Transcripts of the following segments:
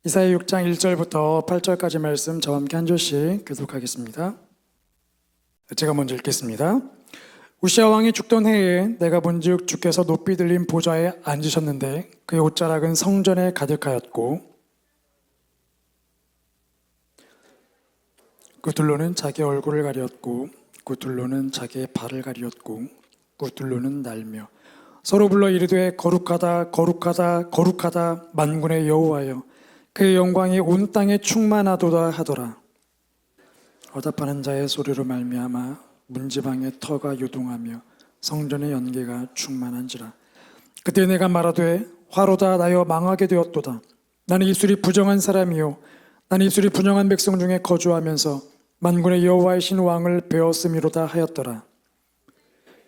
이사야 6장 1절부터 8절까지 말씀 저와 함께 한 절씩 교독하겠습니다. 제가 먼저 읽겠습니다. 우시아 왕이 죽던 해에 내가 본즉 주께서 높이 들린 보좌에 앉으셨는데 그의 옷자락은 성전에 가득하였고 그 둘로는 자기 얼굴을 가리었고 그 둘로는 자기의 발을 가리었고 그 둘로는 날며 서로 불러 이르되 거룩하다 거룩하다 거룩하다 만군의 여호와여 그의 영광이 온 땅에 충만하도다 하더라. 어답하는 자의 소리로 말미암아 문지방의 터가 요동하며 성전의 연기가 충만한지라. 그때 내가 말하되 화로다 나여 망하게 되었도다. 나는 입술이 부정한 사람이요 나는 입술이 분영한 백성 중에 거주하면서 만군의 여호와의 신 왕을 배웠음이로다 하였더라.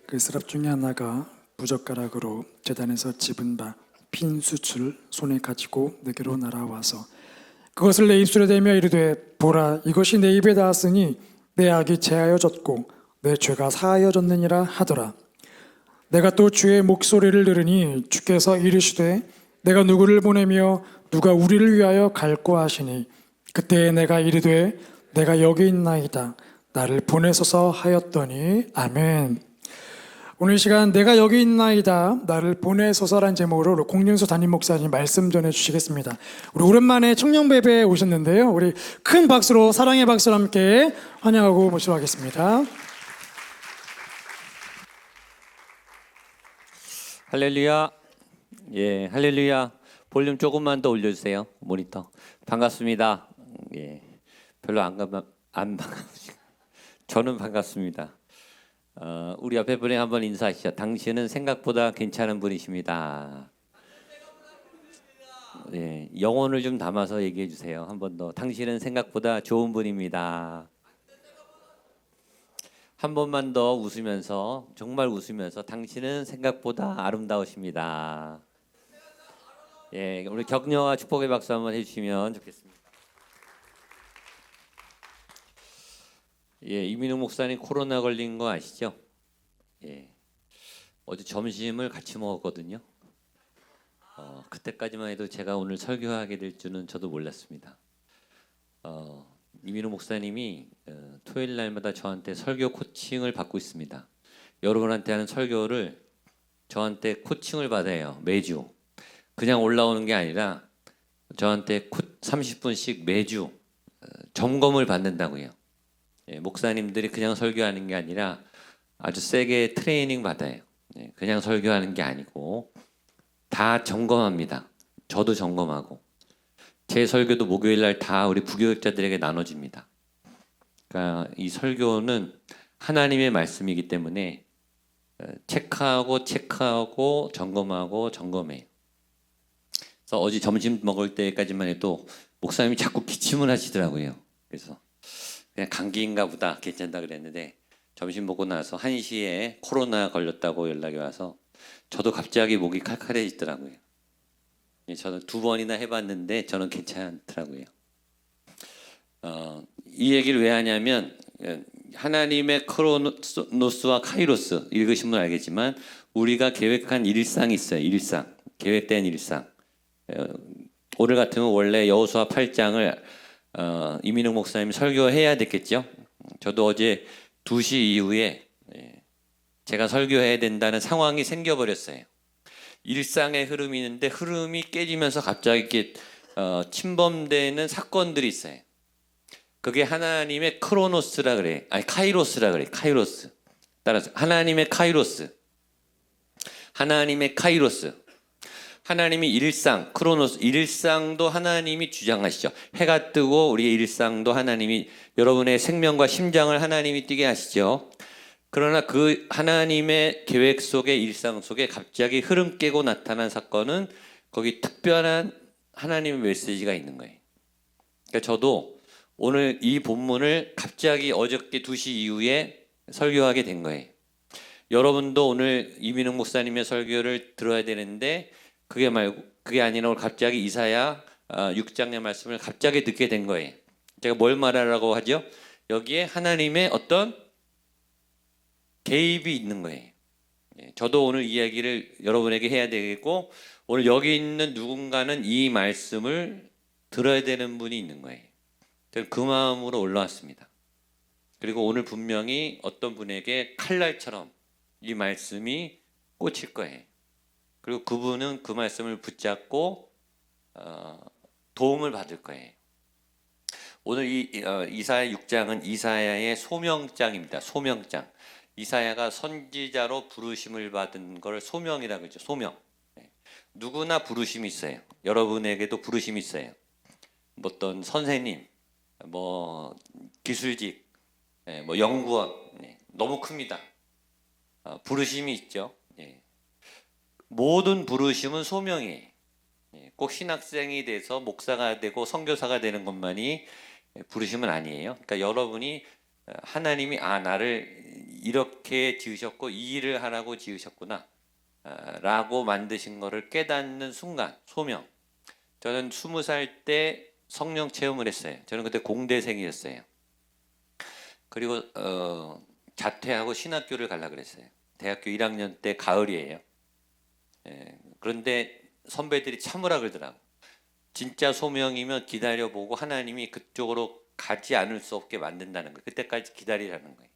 그 스랍 중에 하나가 부젓가락으로 제단에서 집은 바 핀 숯을 손에 가지고 내게로 날아와서 그것을 내 입술에 대며 이르되 보라 이것이 내 입에 닿았으니 내 악이 제하여졌고 내 죄가 사하여졌느니라 하더라. 내가 또 주의 목소리를 들으니 주께서 이르시되 내가 누구를 보내며 누가 우리를 위하여 갈고 하시니 그때 내가 이르되 내가 여기 있나이다 나를 보내소서 하였더니 아멘. 오늘 이 시간 내가 여기 있나이다 나를 보내소서란 제목으로 공윤수 담임 목사님 말씀 전해주시겠습니다. 우리 오랜만에 청년배배에 오셨는데요, 우리 큰 박수로 사랑의 박수로 함께 환영하고 모시도록 하겠습니다. 할렐루야. 예, 할렐루야. 볼륨 조금만 더 올려주세요. 모니터. 반갑습니다. 예, 별로 안 반갑습니다. 저는 반갑습니다. 우리 옆에 분에 한번 인사하시죠. 당신은 생각보다 괜찮은 분이십니다. 예, 영혼을 좀 담아서 얘기해 주세요. 한 번 더. 당신은 생각보다 좋은 분입니다. 한 번만 더 웃으면서, 정말 웃으면서 당신은 생각보다 아름다우십니다. 예, 우리 격려와 축복의 박수 한번 해주시면 좋겠습니다. 예, 이민웅 목사님 코로나 걸린 거 아시죠? 예, 어제 점심을 같이 먹었거든요. 그때까지만 해도 제가 오늘 설교하게 될 줄은 저도 몰랐습니다. 이민웅 목사님이 토요일 날마다 저한테 설교 코칭을 받고 있습니다. 여러분한테 하는 설교를 저한테 코칭을 받아요. 매주. 그냥 올라오는 게 아니라 저한테 30분씩 매주 점검을 받는다고요. 예, 목사님들이 그냥 설교하는 게 아니라 아주 세게 트레이닝 받아요. 예, 그냥 설교하는 게 아니고 다 점검합니다. 저도 점검하고 제 설교도 목요일 날 다 우리 부교육자들에게 나눠집니다. 그러니까 이 설교는 하나님의 말씀이기 때문에 체크하고 점검하고 점검해요. 그래서 어제 점심 먹을 때까지만 해도 목사님이 자꾸 기침을 하시더라고요. 그래서 그냥 감기인가 보다 괜찮다 그랬는데 점심 먹고 나서 1시에 코로나 걸렸다고 연락이 와서 저도 갑자기 목이 칼칼해지더라고요. 저는 2번이나 해봤는데 저는 괜찮더라고요. 이 얘기를 왜 하냐면 하나님의 크로노스와 카이로스 읽으시면 알겠지만 우리가 계획한 일상이 있어요. 일상, 계획된 일상. 오늘 같으면 원래 여호수아 8장을 이민웅 목사님 설교해야 됐겠죠. 저도 어제 2시 이후에 제가 설교해야 된다는 상황이 생겨버렸어요. 일상의 흐름이 있는데 흐름이 깨지면서 갑자기 이렇게 침범되는 사건들이 있어요. 그게 하나님의 크로노스라 그래. 아니 카이로스라 그래. 카이로스. 따라서 하나님의 카이로스. 하나님의 카이로스. 하나님이 일상, 크로노스, 일상도 하나님이 주장하시죠. 해가 뜨고 우리의 일상도 하나님이 여러분의 생명과 심장을 하나님이 뛰게 하시죠. 그러나 그 하나님의 계획 속의 일상 속에 갑자기 흐름 깨고 나타난 사건은 거기 특별한 하나님의 메시지가 있는 거예요. 그러니까 저도 오늘 이 본문을 갑자기 어저께 2시 이후에 설교하게 된 거예요. 여러분도 오늘 이민웅 목사님의 설교를 들어야 되는데 그게 아니라 갑자기 이사야 6장의 말씀을 갑자기 듣게 된 거예요. 제가 뭘 말하라고 하죠? 여기에 하나님의 어떤 개입이 있는 거예요. 저도 오늘 이야기를 여러분에게 해야 되겠고 오늘 여기 있는 누군가는 이 말씀을 들어야 되는 분이 있는 거예요. 저는 그 마음으로 올라왔습니다. 그리고 오늘 분명히 어떤 분에게 칼날처럼 이 말씀이 꽂힐 거예요. 그리고 그분은 그 말씀을 붙잡고 도움을 받을 거예요. 오늘 이사야 6장은 이사야의 소명장입니다. 소명장. 이사야가 선지자로 부르심을 받은 걸 소명이라고 그러죠. 소명. 누구나 부르심이 있어요. 여러분에게도 부르심이 있어요. 뭐 어떤 선생님, 뭐 기술직, 뭐 연구원, 너무 큽니다. 부르심이 있죠. 모든 부르심은 소명이에요. 꼭 신학생이 돼서 목사가 되고 선교사가 되는 것만이 부르심은 아니에요. 그러니까 여러분이 하나님이 나를 이렇게 지으셨고 이 일을 하라고 지으셨구나 라고 만드신 것을 깨닫는 순간, 소명. 저는 20살 때 성령 체험을 했어요. 저는 그때 공대생이었어요. 그리고 자퇴하고 신학교를 가려고 그랬어요. 대학교 1학년 때 가을이에요. 그런데 선배들이 참으라 그러더라고. 진짜 소명이면 기다려보고 하나님이 그쪽으로 가지 않을 수 없게 만든다는 거예요. 그때까지 기다리라는 거예요.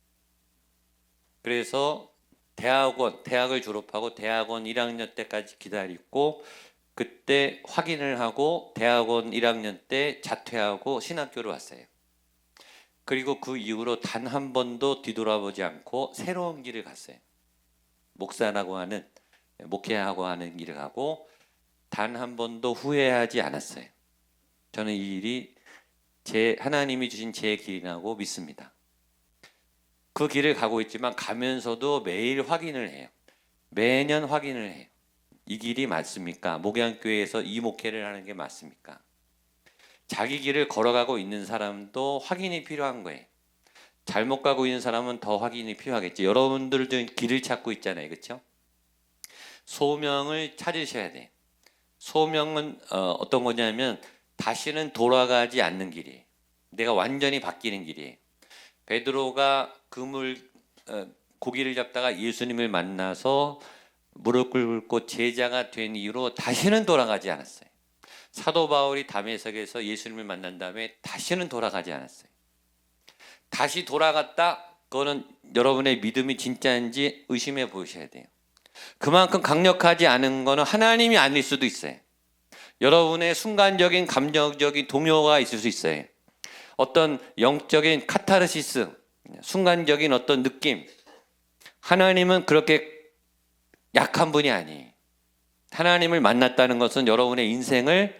그래서 대학을 졸업하고 대학원 1학년 때까지 기다리고 그때 확인을 하고 대학원 1학년 때 자퇴하고 신학교를 왔어요. 그리고 그 이후로 단 한 번도 뒤돌아보지 않고 새로운 길을 갔어요. 목사라고 하는, 목회하고 하는 길을 가고 단 한 번도 후회하지 않았어요. 저는 이 일이 하나님이 주신 제 길이라고 믿습니다. 그 길을 가고 있지만 가면서도 매일 확인을 해요. 매년 확인을 해요. 이 길이 맞습니까? 목양교회에서 이 목회를 하는 게 맞습니까? 자기 길을 걸어가고 있는 사람도 확인이 필요한 거예요. 잘못 가고 있는 사람은 더 확인이 필요하겠죠. 여러분들도 길을 찾고 있잖아요. 그렇죠? 소명을 찾으셔야 돼요. 소명은 어떤 거냐면 다시는 돌아가지 않는 길이에요. 내가 완전히 바뀌는 길이에요. 베드로가 고기를 잡다가 예수님을 만나서 무릎 꿇고 제자가 된 이후로 다시는 돌아가지 않았어요. 사도 바울이 다메섹에서 예수님을 만난 다음에 다시는 돌아가지 않았어요. 다시 돌아갔다? 그거는 여러분의 믿음이 진짜인지 의심해 보셔야 돼요. 그만큼 강력하지 않은 거는 하나님이 아닐 수도 있어요. 여러분의 순간적인 감정적인 동요가 있을 수 있어요. 어떤 영적인 카타르시스, 순간적인 어떤 느낌. 하나님은 그렇게 약한 분이 아니에요. 하나님을 만났다는 것은 여러분의 인생을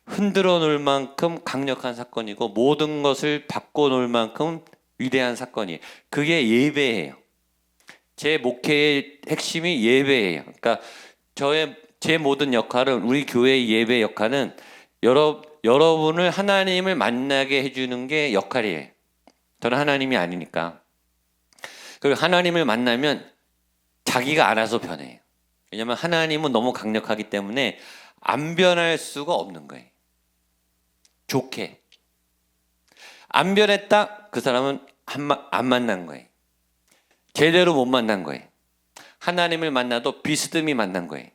흔들어 놓을 만큼 강력한 사건이고 모든 것을 바꿔 놓을 만큼 위대한 사건이에요. 그게 예배예요. 제 목회의 핵심이 예배예요. 그러니까 제 모든 역할은, 우리 교회의 예배 역할은 여러분을 하나님을 만나게 해주는 게 역할이에요. 저는 하나님이 아니니까. 그리고 하나님을 만나면 자기가 알아서 변해요. 왜냐하면 하나님은 너무 강력하기 때문에 안 변할 수가 없는 거예요. 좋게. 안 변했다? 그 사람은 안 만난 거예요. 제대로 못 만난 거예요. 하나님을 만나도 비스듬히 만난 거예요.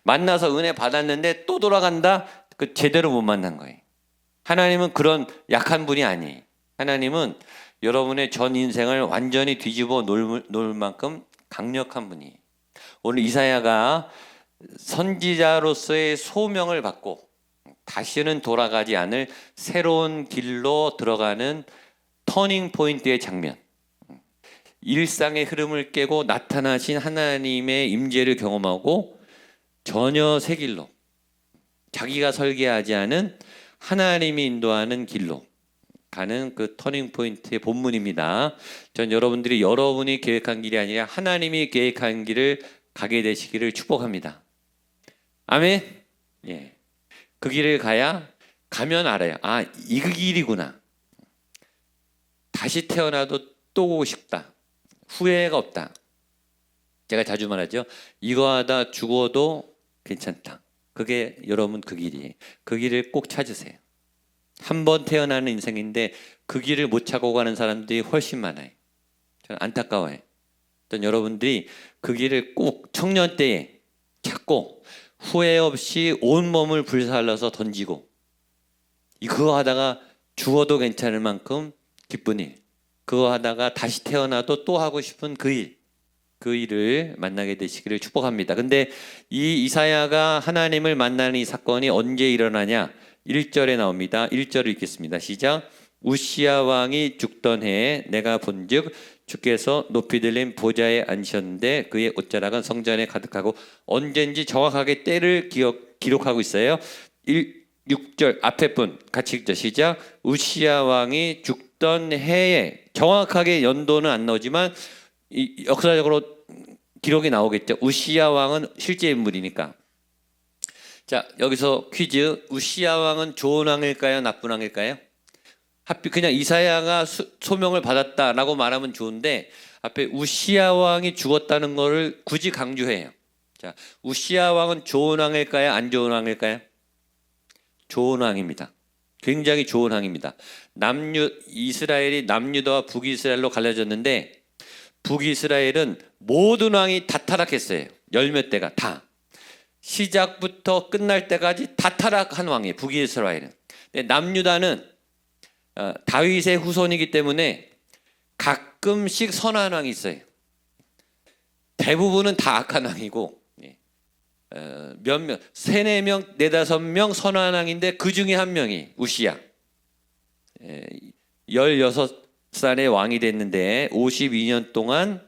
만나서 은혜 받았는데 또 돌아간다? 그 제대로 못 만난 거예요. 하나님은 그런 약한 분이 아니에요. 하나님은 여러분의 전 인생을 완전히 뒤집어 놓을 만큼 강력한 분이에요. 오늘 이사야가 선지자로서의 소명을 받고 다시는 돌아가지 않을 새로운 길로 들어가는 터닝 포인트의 장면. 일상의 흐름을 깨고 나타나신 하나님의 임재를 경험하고 전혀 새 길로, 자기가 설계하지 않은 하나님이 인도하는 길로 가는 그 터닝 포인트의 본문입니다. 전 여러분이 계획한 길이 아니라 하나님이 계획한 길을 가게 되시기를 축복합니다. 아멘. 예. 그 길을 가면 알아요. 이 길이구나. 다시 태어나도 또 오고 싶다. 후회가 없다. 제가 자주 말하죠. 이거 하다 죽어도 괜찮다. 그게 여러분 그 길이에요. 그 길을 꼭 찾으세요. 한 번 태어나는 인생인데 그 길을 못 찾고 가는 사람들이 훨씬 많아요. 저는 안타까워요. 여러분들이 그 길을 꼭 청년 때에 찾고 후회 없이 온 몸을 불살라서 던지고 그거 하다가 죽어도 괜찮을 만큼 기쁜 일, 그거 하다가 다시 태어나도 또 하고 싶은 그 일을 만나게 되시기를 축복합니다. 근데 이 이사야가 하나님을 만나는 이 사건이 언제 일어나냐? 1절에 나옵니다. 1절을 읽겠습니다. 시작. 우시야 왕이 죽던 해에 내가 본즉 주께서 높이 들린 보좌에 앉으셨는데 그의 옷자락은 성전에 가득하고, 언젠지 정확하게 때를 기록하고 있어요. 6절 앞에 분 같이 읽죠. 시작. 우시야 왕이 죽던 해에, 정확하게 연도는 안 나오지만 역사적으로 기록이 나오겠죠. 우시야 왕은 실제 인물이니까. 자, 여기서 퀴즈. 우시야 왕은 좋은 왕일까요? 나쁜 왕일까요? 하필 그냥 이사야가 소명을 받았다라고 말하면 좋은데 앞에 우시야 왕이 죽었다는 것을 굳이 강조해요. 자, 우시야 왕은 좋은 왕일까요? 안 좋은 왕일까요? 좋은 왕입니다. 굉장히 좋은 왕입니다. 이스라엘이 남유다와 북이스라엘로 갈라졌는데 북이스라엘은 모든 왕이 다 타락했어요. 열몇 대가 다. 시작부터 끝날 때까지 다 타락한 왕이에요. 북이스라엘은. 근데 남유다는 다윗의 후손이기 때문에 가끔씩 선한 왕이 있어요. 대부분은 다 악한 왕이고, 몇몇, 3, 4명, 4, 5명 선한 왕인데 그 중에 한 명이 우시야. 16살에 왕이 됐는데 52년 동안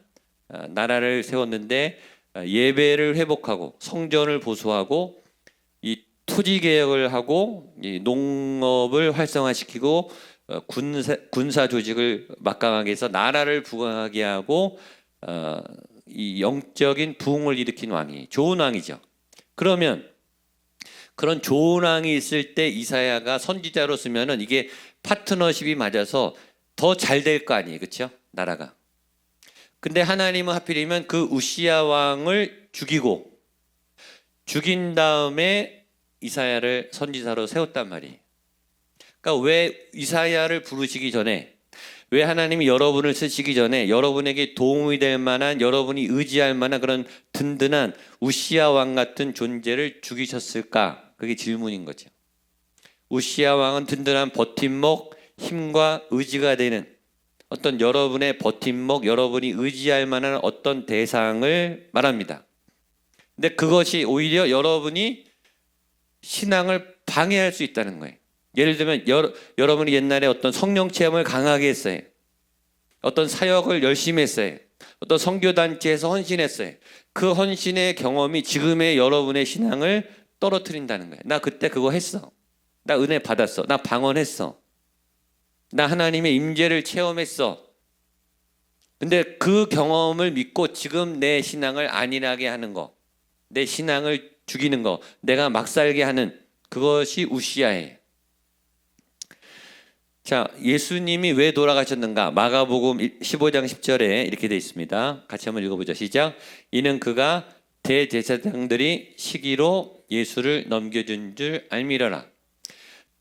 나라를 세웠는데 예배를 회복하고 성전을 보수하고 이 토지 개혁을 하고 이 농업을 활성화시키고 군사 조직을 막강하게 해서 나라를 부강하게 하고 이 영적인 부흥을 일으킨 왕이 좋은 왕이죠. 그러면 그런 좋은 왕이 있을 때 이사야가 선지자로 쓰면은 이게 파트너십이 맞아서 더 잘 될 거 아니에요, 그렇죠? 나라가. 근데 하나님은 하필이면 그 우시야 왕을 죽인 다음에 이사야를 선지자로 세웠단 말이에요. 그러니까 왜 이사야를 부르시기 전에, 왜 하나님이 여러분을 쓰시기 전에 여러분에게 도움이 될 만한, 여러분이 의지할 만한 그런 든든한 우시야 왕 같은 존재를 죽이셨을까? 그게 질문인 거죠. 우시야 왕은 든든한 버팀목, 힘과 의지가 되는 어떤 여러분의 버팀목, 여러분이 의지할 만한 어떤 대상을 말합니다. 근데 그것이 오히려 여러분이 신앙을 방해할 수 있다는 거예요. 예를 들면 여러분이 옛날에 어떤 성령 체험을 강하게 했어요. 어떤 사역을 열심히 했어요. 어떤 선교단체에서 헌신했어요. 그 헌신의 경험이 지금의 여러분의 신앙을 떨어뜨린다는 거예요. 나 그때 그거 했어. 나 은혜 받았어. 나 방언했어. 나 하나님의 임재를 체험했어. 근데 그 경험을 믿고 지금 내 신앙을 안일하게 하는 거, 내 신앙을 죽이는 거, 내가 막 살게 하는 그것이 우시야예요. 자, 예수님이 왜 돌아가셨는가? 마가복음 15장 10절에 이렇게 되어 있습니다. 같이 한번 읽어보죠. 시작. 이는 그가 대제사장들이 시기로 예수를 넘겨준 줄 알미러라.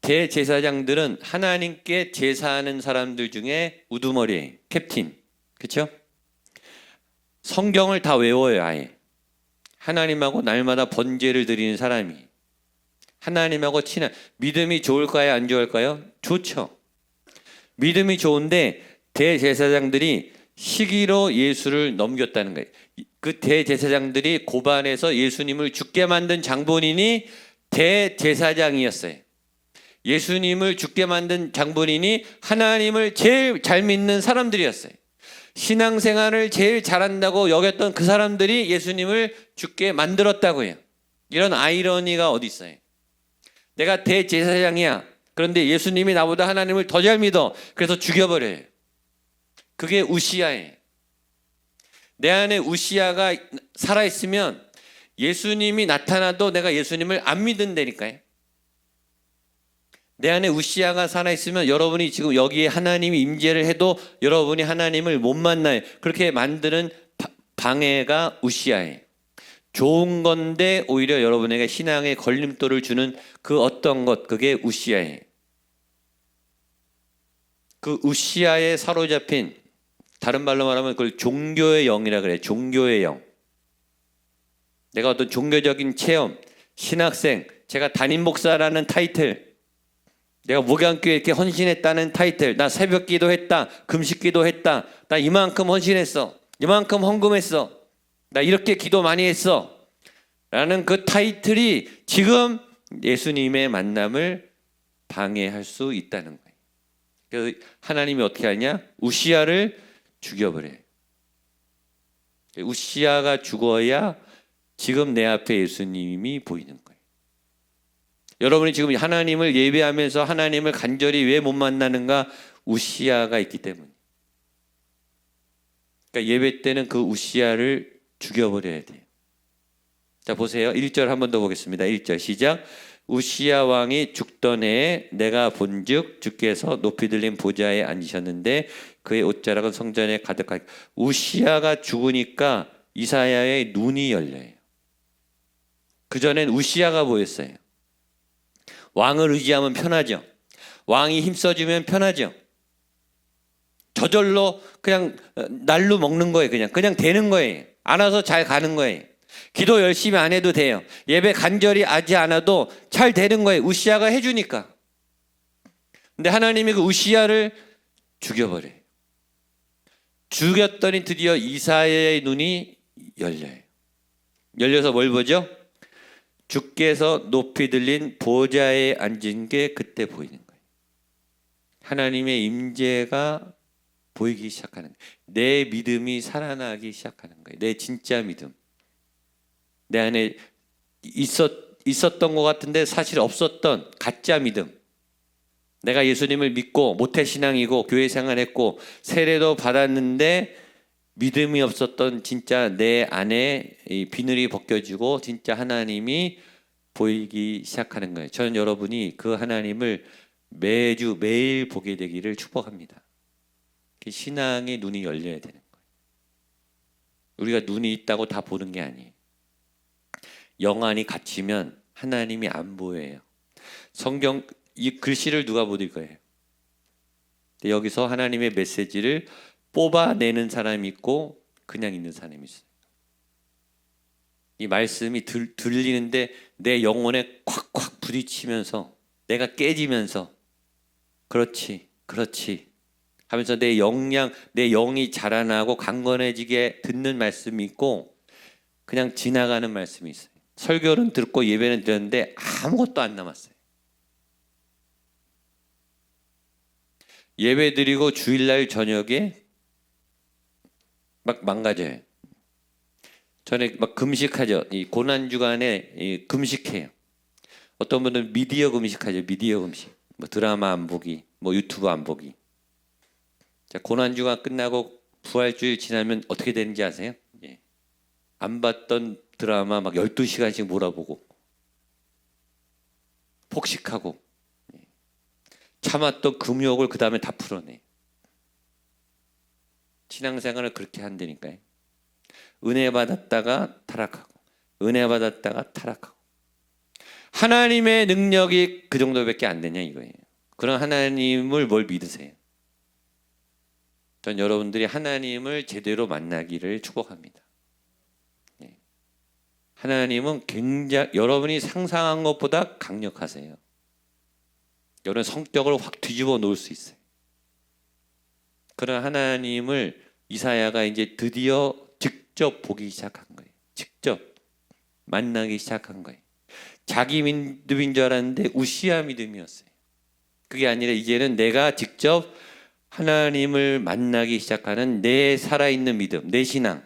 대제사장들은 하나님께 제사하는 사람들 중에 우두머리예요. 캡틴. 그렇죠? 성경을 다 외워요. 아예. 하나님하고 날마다 번제를 드리는 사람이. 하나님하고 친한. 믿음이 좋을까요? 안 좋을까요? 좋죠. 믿음이 좋은데 대제사장들이 시기로 예수를 넘겼다는 거예요. 그 대제사장들이 고반에서 예수님을 죽게 만든 장본인이 대제사장이었어요. 예수님을 죽게 만든 장본인이 하나님을 제일 잘 믿는 사람들이었어요. 신앙생활을 제일 잘한다고 여겼던 그 사람들이 예수님을 죽게 만들었다고요. 이런 아이러니가 어디 있어요? 내가 대제사장이야. 그런데 예수님이 나보다 하나님을 더 잘 믿어. 그래서 죽여버려요. 그게 우시야예요. 내 안에 우시야가 살아있으면 예수님이 나타나도 내가 예수님을 안 믿는다니까요. 내 안에 우시야가 살아있으면 여러분이 지금 여기에 하나님이 임재를 해도 여러분이 하나님을 못 만나요. 그렇게 만드는 방해가 우시야예요. 좋은 건데 오히려 여러분에게 신앙의 걸림돌을 주는 그 어떤 것, 그게 우시야예요. 그 우시야에 사로잡힌, 다른 말로 말하면 그걸 종교의 영이라 그래요. 종교의 영. 내가 어떤 종교적인 체험, 신학생, 제가 담임 목사라는 타이틀, 내가 목양교회 이렇게 헌신했다는 타이틀, 나 새벽 기도했다, 금식 기도했다, 나 이만큼 헌신했어, 이만큼 헌금했어, 나 이렇게 기도 많이 했어 라는 그 타이틀이 지금 예수님의 만남을 방해할 수 있다는 거예요. 그래서 하나님이 어떻게 하냐? 우시야를 죽여버려요. 우시야가 죽어야 지금 내 앞에 예수님이 보이는 거예요. 여러분이 지금 하나님을 예배하면서 하나님을 간절히 왜 못 만나는가? 우시야가 있기 때문에. 그러니까 예배 때는 그 우시야를 죽여버려야 돼요. 자, 보세요. 1절 한 번 더 보겠습니다. 1절 시작. 우시야 왕이 죽던 해에 내가 본즉 주께서 높이 들린 보좌에 앉으셨는데 그의 옷자락은 성전에 가득하게. 우시야가 죽으니까 이사야의 눈이 열려요. 그전엔 우시야가 보였어요. 왕을 의지하면 편하죠. 왕이 힘써주면 편하죠. 저절로 그냥 날로 먹는 거예요. 그냥 되는 거예요. 알아서 잘 가는 거예요. 기도 열심히 안 해도 돼요. 예배 간절히 하지 않아도 잘 되는 거예요. 우시야가 해주니까. 근데 하나님이 그 우시야를 죽여버려요. 죽였더니 드디어 이사야의 눈이 열려요. 열려서 뭘 보죠? 주께서 높이 들린 보좌에 앉은 게 그때 보이는 거예요. 하나님의 임재가 보이기 시작하는 거예요. 내 믿음이 살아나기 시작하는 거예요. 내 진짜 믿음. 내 안에 있었던 것 같은데 사실 없었던 가짜 믿음. 내가 예수님을 믿고 모태신앙이고 교회 생활했고 세례도 받았는데 믿음이 없었던 진짜 내 안에 이 비늘이 벗겨지고 진짜 하나님이 보이기 시작하는 거예요. 저는 여러분이 그 하나님을 매일 보게 되기를 축복합니다. 신앙의 눈이 열려야 되는 거예요. 우리가 눈이 있다고 다 보는 게 아니에요. 영안이 갇히면 하나님이 안 보여요. 성경 이 글씨를 누가 못 읽어요. 여기서 하나님의 메시지를 뽑아내는 사람이 있고 그냥 있는 사람이 있어요. 이 말씀이 들리는데 내 영혼에 콱콱 부딪히면서 내가 깨지면서 그렇지 하면서 내 영이 자라나고 강건해지게 듣는 말씀이 있고 그냥 지나가는 말씀이 있어요. 설교는 듣고 예배는 들었는데 아무것도 안 남았어요. 예배 드리고 주일날 저녁에 막 망가져요. 전에 막 금식하죠. 이 고난 주간에 금식해요. 어떤 분은 미디어 금식하죠. 미디어 금식. 뭐 드라마 안 보기, 뭐 유튜브 안 보기. 자, 고난 주간 끝나고 부활주일 지나면 어떻게 되는지 아세요? 예. 안 봤던 드라마 막 12시간씩 몰아보고 폭식하고 참았던 금욕을 그 다음에 다 풀어내. 신앙생활을 그렇게 한다니까요. 은혜 받았다가 타락하고 은혜 받았다가 타락하고 하나님의 능력이 그 정도밖에 안 되냐 이거예요. 그런 하나님을 뭘 믿으세요? 전 여러분들이 하나님을 제대로 만나기를 축복합니다. 하나님은 굉장히 여러분이 상상한 것보다 강력하세요. 여러분 성격을 확 뒤집어 놓을 수 있어요. 그런 하나님을 이사야가 이제 드디어 직접 보기 시작한 거예요. 직접 만나기 시작한 거예요. 자기 믿음인 줄 알았는데 우시야 믿음이었어요. 그게 아니라 이제는 내가 직접 하나님을 만나기 시작하는 내 살아있는 믿음, 내 신앙.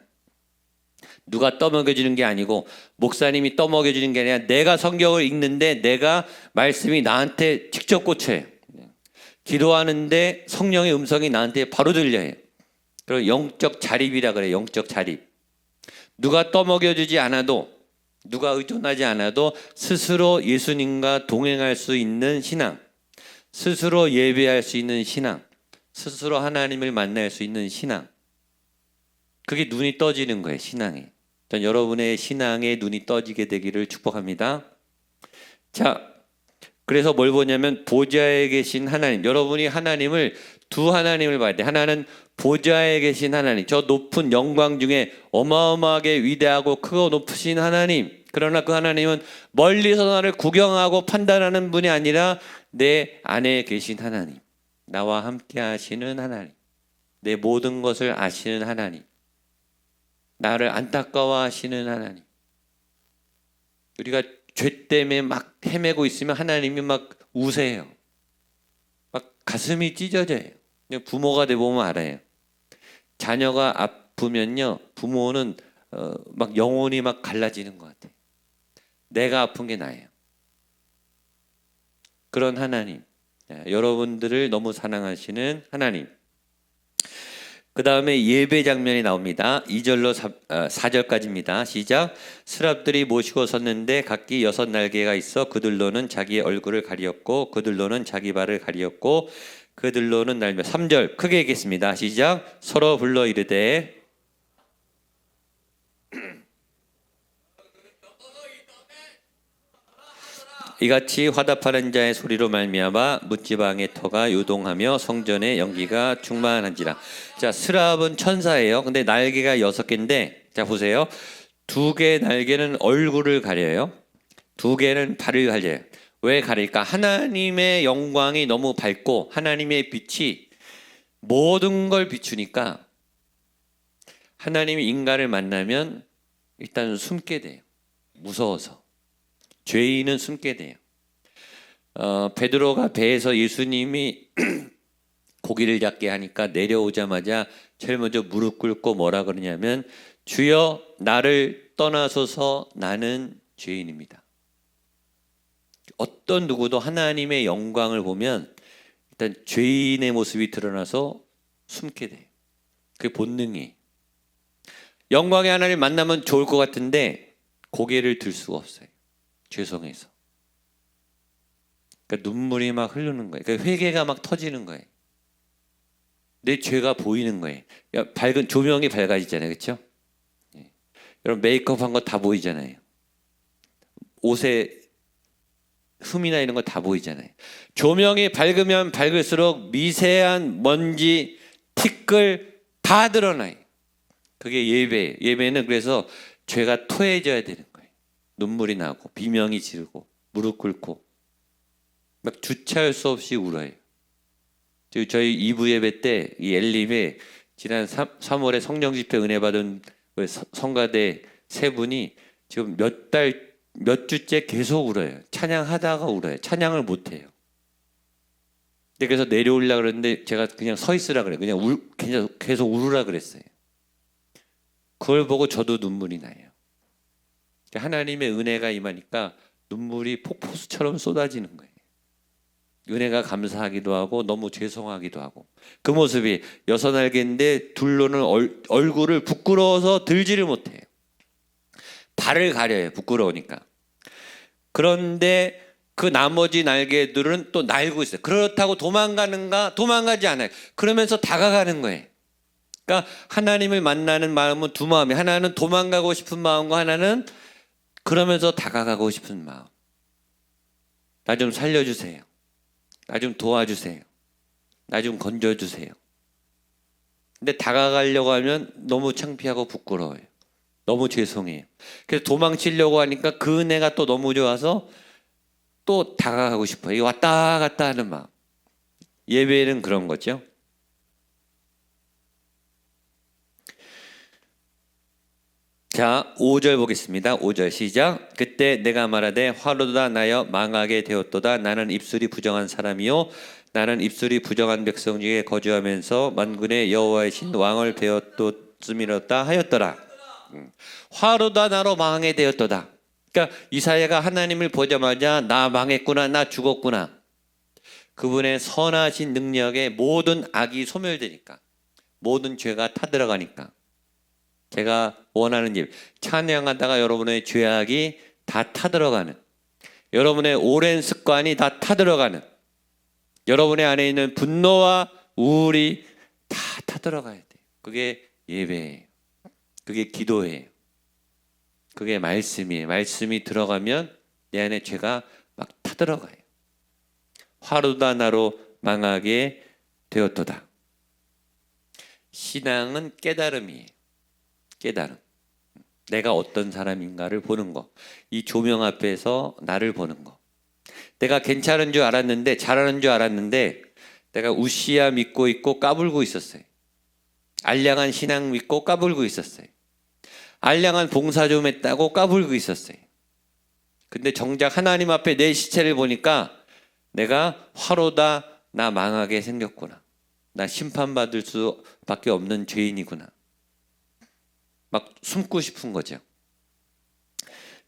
누가 떠먹여주는 게 아니고 목사님이 떠먹여주는 게 아니라 내가 성경을 읽는데 내가 말씀이 나한테 직접 꽂혀요. 기도하는데 성령의 음성이 나한테 바로 들려요. 그리고 영적 자립이라 그래요. 영적 자립. 누가 떠먹여주지 않아도 누가 의존하지 않아도 스스로 예수님과 동행할 수 있는 신앙, 스스로 예배할 수 있는 신앙, 스스로 하나님을 만날 수 있는 신앙. 그게 눈이 떠지는 거예요. 신앙에. 전 여러분의 신앙에 눈이 떠지게 되기를 축복합니다. 자, 그래서 뭘 보냐면 보좌에 계신 하나님. 여러분이 하나님을 두 하나님을 봐야 돼. 하나는 보좌에 계신 하나님. 저 높은 영광 중에 어마어마하게 위대하고 크고 높으신 하나님. 그러나 그 하나님은 멀리서 나를 구경하고 판단하는 분이 아니라 내 안에 계신 하나님, 나와 함께 하시는 하나님, 내 모든 것을 아시는 하나님, 나를 안타까워하시는 하나님. 우리가 죄 때문에 막 헤매고 있으면 하나님이 막 우세요. 막 가슴이 찢어져요. 그냥 부모가 돼보면 알아요. 자녀가 아프면요, 부모는 막 영혼이 막 갈라지는 것 같아요. 내가 아픈 게 나예요. 그런 하나님, 여러분들을 너무 사랑하시는 하나님. 그 다음에 예배 장면이 나옵니다. 2절로 4절까지입니다. 시작. 스랍들이 모시고 섰는데 각기 6날개가 있어 그들로는 자기의 얼굴을 가리었고 그들로는 자기 발을 가리었고 그들로는 날며. 3절 크게 읽겠습니다. 시작. 서로 불러 이르되 이같이 화답하는 자의 소리로 말미암아 문지방의 터가 요동하며 성전의 연기가 충만한지라. 자, 스랍은 천사예요. 근데 날개가 6개인데, 자 보세요. 2개 날개는 얼굴을 가려요. 2개는 발을 가려요. 왜 가릴까? 하나님의 영광이 너무 밝고 하나님의 빛이 모든 걸 비추니까 하나님이 인간을 만나면 일단 숨게 돼요. 무서워서. 죄인은 숨게 돼요. 베드로가 배에서 예수님이 고기를 잡게 하니까 내려오자마자 제일 먼저 무릎 꿇고 뭐라 그러냐면 주여 나를 떠나소서 나는 죄인입니다. 어떤 누구도 하나님의 영광을 보면 일단 죄인의 모습이 드러나서 숨게 돼요. 그게 본능이에요. 영광의 하나님 만나면 좋을 것 같은데 고개를 들 수가 없어요. 죄송해서. 그러니까 눈물이 막 흐르는 거예요. 그러니까 회개가 막 터지는 거예요. 내 죄가 보이는 거예요. 밝은 조명이 밝아지잖아요, 그렇죠? 예. 여러분 메이크업 한 거 다 보이잖아요. 옷에 흠이나 이런 거 다 보이잖아요. 조명이 밝으면 밝을수록 미세한 먼지, 티끌 다 드러나요. 그게 예배예요. 예배는 그래서 죄가 토해져야 되는 거예요. 눈물이 나고 비명이 지르고 무릎 꿇고 막 주체할 수 없이 울어요. 저희 2부 예배 때 이 엘림에 지난 3월에 성령 집회 은혜 받은 성가대 3분이 지금 몇 주째 계속 울어요. 찬양하다가 울어요. 찬양을 못 해요. 그래서 내려오려고 그랬는데 제가 그냥 서 있으라 그래요. 그냥 계속 울으라 그랬어요. 그걸 보고 저도 눈물이 나요. 하나님의 은혜가 임하니까 눈물이 폭포수처럼 쏟아지는 거예요. 은혜가 감사하기도 하고 너무 죄송하기도 하고. 그 모습이 6날개인데 둘로는 얼굴을 부끄러워서 들지를 못해요. 발을 가려요. 부끄러우니까. 그런데 그 나머지 날개들은 또 날고 있어요. 그렇다고 도망가는가? 도망가지 않아요. 그러면서 다가가는 거예요. 그러니까 하나님을 만나는 마음은 두 마음이, 하나는 도망가고 싶은 마음과 하나는 그러면서 다가가고 싶은 마음. 나 좀 살려주세요. 나 좀 도와주세요. 나 좀 건져주세요. 근데 다가가려고 하면 너무 창피하고 부끄러워요. 너무 죄송해요. 그래서 도망치려고 하니까 그 은혜가 또 너무 좋아서 또 다가가고 싶어요. 이게 왔다 갔다 하는 마음. 예배는 그런 거죠. 자, 5절 보겠습니다. 5절 시작. 그때 내가 말하되 화로다 나여 망하게 되었도다. 나는 입술이 부정한 사람이요 나는 입술이 부정한 백성 중에 거주하면서 만군의 여호와의 신 왕을 배웠도쯤이었다 하였더라. 화로다 나로 망하게 되었도다. 그러니까 이사야가 하나님을 보자마자 나 망했구나, 나 죽었구나. 그분의 선하신 능력에 모든 악이 소멸되니까, 모든 죄가 타들어가니까. 제가 원하는 일, 찬양하다가 여러분의 죄악이 다 타들어가는, 여러분의 오랜 습관이 다 타들어가는, 여러분의 안에 있는 분노와 우울이 다 타들어가야 돼요. 그게 예배예요. 그게 기도예요. 그게 말씀이에요. 말씀이 들어가면 내 안에 죄가 막 타들어가요. 화로다 나로 망하게 되었도다. 신앙은 깨달음이에요. 깨달음. 내가 어떤 사람인가를 보는 거. 이 조명 앞에서 나를 보는 거. 내가 괜찮은 줄 알았는데, 잘하는 줄 알았는데 내가 우시야 믿고 있고 까불고 있었어요. 알량한 신앙 믿고 까불고 있었어요. 알량한 봉사 좀 했다고 까불고 있었어요. 근데 정작 하나님 앞에 내 시체를 보니까 내가 화로다, 나 망하게 생겼구나. 나 심판받을 수밖에 없는 죄인이구나. 막 숨고 싶은 거죠.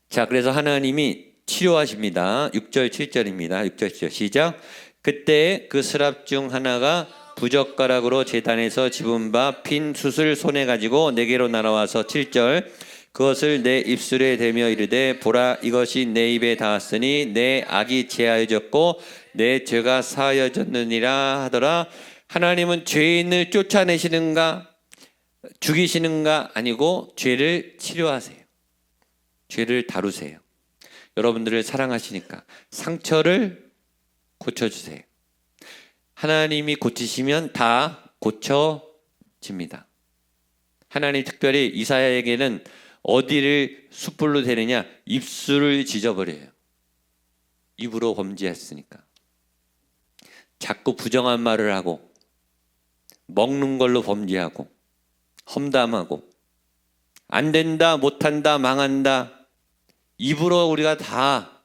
자, 그래서 하나님이 치료하십니다. 6절 7절입니다. 6절 7절 시작. 그때 그 스랍 중 하나가 부젓가락으로 제단에서 집은 바 핀 숯을 손에 가지고 내게로 날아와서 7절 그것을 내 입술에 대며 이르되 보라 이것이 내 입에 닿았으니 내 악이 제하여졌고 내 죄가 사하여졌느니라 하더라. 하나님은 죄인을 쫓아내시는가 죽이시는가 아니고 죄를 치료하세요. 죄를 다루세요. 여러분들을 사랑하시니까 상처를 고쳐주세요. 하나님이 고치시면 다 고쳐집니다. 하나님 특별히 이사야에게는 어디를 숯불로 대느냐? 입술을 지져버려요. 입으로 범죄했으니까. 자꾸 부정한 말을 하고 먹는 걸로 범죄하고 험담하고 안 된다, 못한다, 망한다. 입으로 우리가 다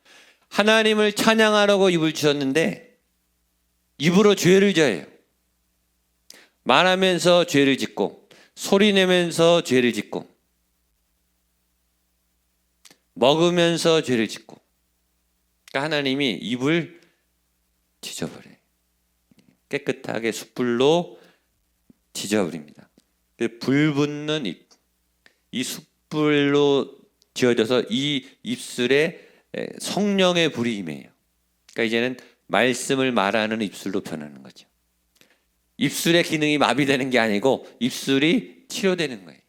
하나님을 찬양하라고 입을 주셨는데 입으로 죄를 져요. 말하면서 죄를 짓고 소리내면서 죄를 짓고 먹으면서 죄를 짓고 그러니까 하나님이 입을 지져버려요. 깨끗하게 숯불로 지져버립니다. 불 붙는 입. 이 숯불로 지어져서 이 입술에 성령의 불이 임해요. 그러니까 이제는 말씀을 말하는 입술로 변하는 거죠. 입술의 기능이 마비되는 게 아니고 입술이 치료되는 거예요.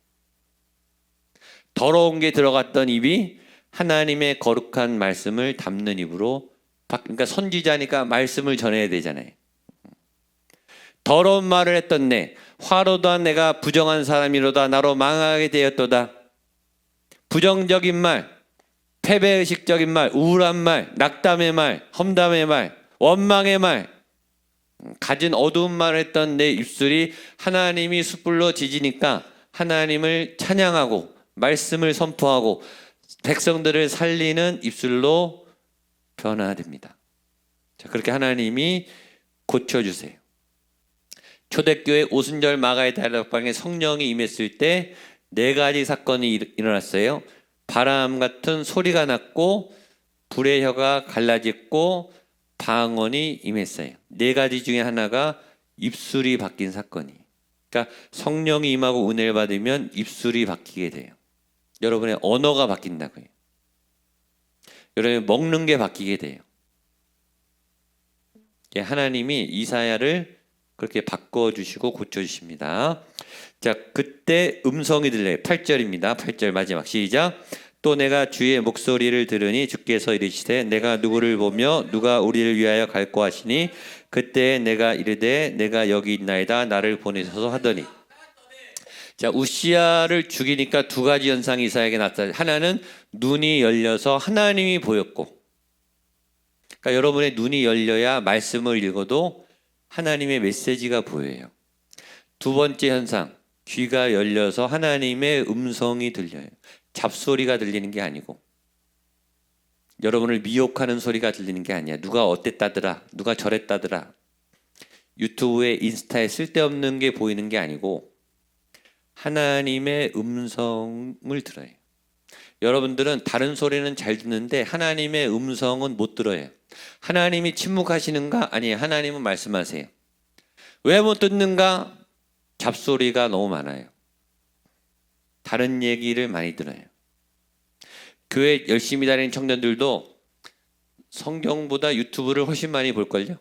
더러운 게 들어갔던 입이 하나님의 거룩한 말씀을 담는 입으로 그러니까 선지자니까 말씀을 전해야 되잖아요. 더러운 말을 했던 내 화로다 내가 부정한 사람이로다 나로 망하게 되었도다. 부정적인 말, 패배의식적인 말, 우울한 말, 낙담의 말, 험담의 말, 원망의 말, 가진 어두운 말을 했던 내 입술이 하나님이 숯불로 지지니까 하나님을 찬양하고 말씀을 선포하고 백성들을 살리는 입술로 변화됩니다. 자, 그렇게 하나님이 고쳐주세요. 초대교회 오순절 마가의 다락방에 성령이 임했을 때 4가지 사건이 일어났어요. 바람 같은 소리가 났고 불의 혀가 갈라졌고 방언이 임했어요. 4가지 중에 하나가 입술이 바뀐 사건이. 그러니까 성령이 임하고 은혜를 받으면 입술이 바뀌게 돼요. 여러분의 언어가 바뀐다고요. 여러분의 먹는 게 바뀌게 돼요. 하나님이 이사야를 그렇게 바꿔주시고 고쳐주십니다. 자, 그때 음성이 들려요. 8절입니다. 8절 마지막 시작. 또 내가 주의 목소리를 들으니 주께서 이르시되 내가 누구를 보며 누가 우리를 위하여 갈고 하시니 그때 내가 이르되 내가 여기 있나이다 나를 보내소서 하더니. 자, 우시야를 죽이니까 2가지 현상이 이사야에게 나타나요. 하나는 눈이 열려서 하나님이 보였고, 그러니까 여러분의 눈이 열려야 말씀을 읽어도 하나님의 메시지가 보여요. 2번째 현상, 귀가 열려서 하나님의 음성이 들려요. 잡소리가 들리는 게 아니고 여러분을 미혹하는 소리가 들리는 게 아니야. 누가 어땠다더라, 누가 저랬다더라, 유튜브에 인스타에 쓸데없는 게 보이는 게 아니고 하나님의 음성을 들어요. 여러분들은 다른 소리는 잘 듣는데 하나님의 음성은 못 들어요. 하나님이 침묵하시는가? 아니에요. 하나님은 말씀하세요. 왜 못 듣는가? 잡소리가 너무 많아요. 다른 얘기를 많이 들어요. 교회 열심히 다니는 청년들도 성경보다 유튜브를 훨씬 많이 볼걸요?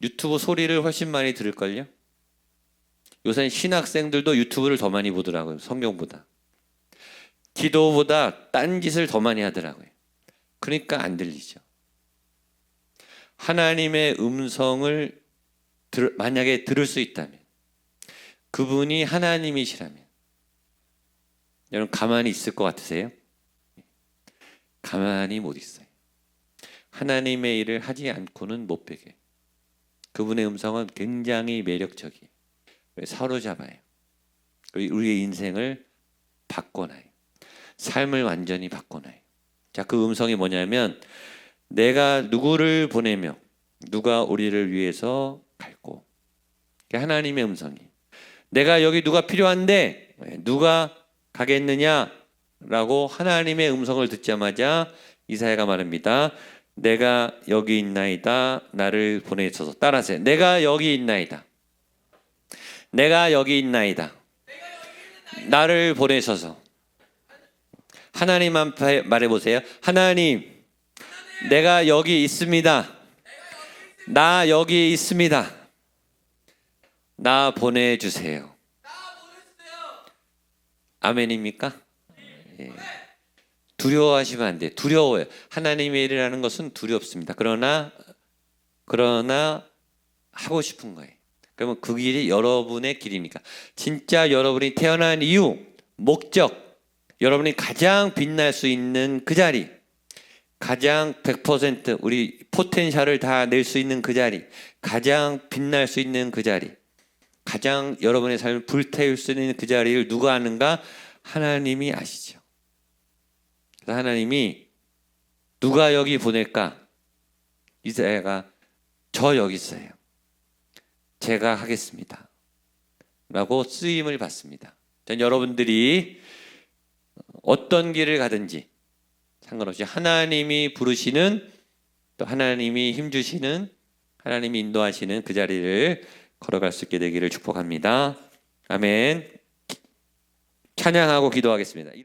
유튜브 소리를 훨씬 많이 들을걸요? 요새 신학생들도 유튜브를 더 많이 보더라고요. 성경보다. 기도보다 딴 짓을 더 많이 하더라고요. 그러니까 안 들리죠. 하나님의 음성을 만약에 들을 수 있다면, 그분이 하나님이시라면 여러분 가만히 있을 것 같으세요? 가만히 못 있어요. 하나님의 일을 하지 않고는 못 베게. 그분의 음성은 굉장히 매력적이에요. 사로잡아요. 우리의 인생을 바꿔놔요. 삶을 완전히 바꿔놔요. 자, 그 음성이 뭐냐면 내가 누구를 보내며 누가 우리를 위해서 갈고. 하나님의 음성이. 내가 여기 누가 필요한데 누가 가겠느냐라고 하나님의 음성을 듣자마자 이사야가 말합니다. 내가 여기 있나이다. 나를 보내셔서. 따라하세요. 내가 여기 있나이다. 내가 여기 있나이다. 나를 보내셔서. 하나님 앞에 말해보세요. 하나님, 내가 여기 있습니다. 나 여기 있습니다. 나 보내주세요. 아멘입니까? 예. 두려워하시면 안 돼요. 두려워요. 하나님의 일이라는 것은 두렵습니다. 그러나 하고 싶은 거예요. 그러면 그 길이 여러분의 길입니까? 진짜 여러분이 태어난 이유, 목적, 여러분이 가장 빛날 수 있는 그 자리, 가장 100% 우리 포텐셜을 다 낼 수 있는 그 자리, 가장 빛날 수 있는 그 자리, 가장 여러분의 삶을 불태울 수 있는 그 자리를 누가 아는가? 하나님이 아시죠. 그래서 하나님이 누가 여기 보낼까? 이사야가 저 여기 있어요. 제가 하겠습니다. 라고 쓰임을 받습니다. 전 여러분들이 어떤 길을 가든지 상관없이 하나님이 부르시는 또 하나님이 힘주시는 하나님이 인도하시는 그 자리를 걸어갈 수 있게 되기를 축복합니다. 아멘. 찬양하고 기도하겠습니다.